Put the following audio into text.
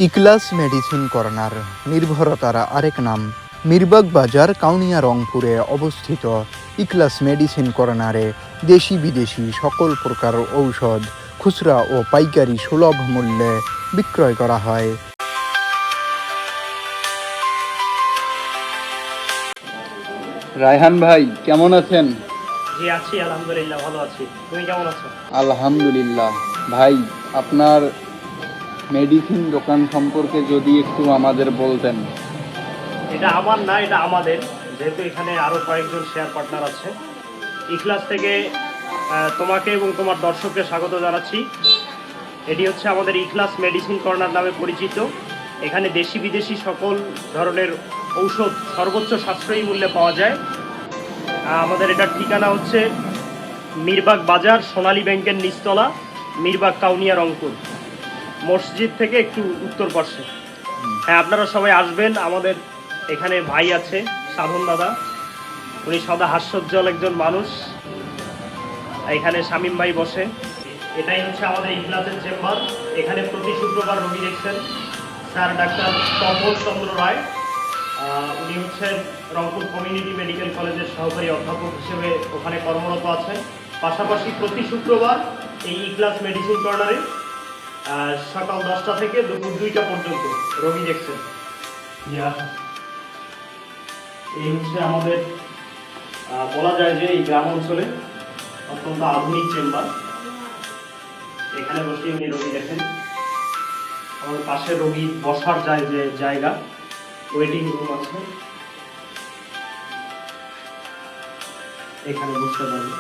ইকলাস medicine corner নির্ভরতার আরেক নাম। মিরবাগ বাজার, কাউনিয়া, রংপুরে অবস্থিত ইকলাস মেডিসিন কর্নারে দেশি বিদেশি সকল প্রকার ঔষধ খুচরা ও পাইকারি সুলভ মূল্যে বিক্রয় করা হয়। রায়হান ভাই, কেমন আছেন? জি আছি, আলহামদুলিল্লাহ ভালো আছি। তুমি কেমন আছো? আলহামদুলিল্লাহ। ভাই, আপনার মেডিসিন দোকান সম্পর্কে যদি একটু আমাদের বলতেন। এটা আমার না, এটা আমাদের, যেহেতু এখানে আরো কয়েকজন শেয়ার পার্টনার আছে। ইখলাস থেকে তোমাকে এবং তোমার দর্শককে স্বাগত জানাচ্ছি। এটি হচ্ছে আমাদের ইখলাস মেডিসিন কর্নার নামে পরিচিত। এখানে দেশি বিদেশি সকল ধরনের ঔষধ সর্বোচ্চ সাশ্রয়ী মূল্যে পাওয়া যায়। আমাদের এটার ঠিকানা হচ্ছে মিরবাগ বাজার, সোনালী ব্যাংকের নিচতলা, মিরবাগ, কাউনিয়া, রংপুর, মসজিদ থেকে একটু উত্তর পার্শ্বে। হ্যাঁ, আপনারা সবাই আসবেন। আমাদের এখানে ভাই আছে, সাধন দাদা, উনি সদা হাস্যোজ্জ্বল একজন মানুষ। এখানে শামীম ভাই বসে। এটাই হচ্ছে আমাদের ইখলাসের চেম্বার। এখানে প্রতি শুক্রবার রোগী দেখছেন স্যার ডাক্তার তপন চন্দ্র রায়। উনি হচ্ছেন রংপুর কমিউনিটি মেডিকেল কলেজের সহকারী অধ্যাপক হিসেবে ওখানে কর্মরত আছেন। পাশাপাশি প্রতি শুক্রবার এই ইখলাস মেডিসিন কর্নারে সকাল 10টা থেকে দুপুর 2টা পর্যন্ত রোগী দেখছেন। এই হচ্ছে আমাদের বলা যায় যে এই গ্রাম অঞ্চলে অত্যন্ত আধুনিক চেম্বার। এখানে বসে উনি রোগী দেখেন। আমাদের পাশে রোগী বসার যে জায়গা, ওয়েটিং রুম আছে, এখানে বসতে পারবে।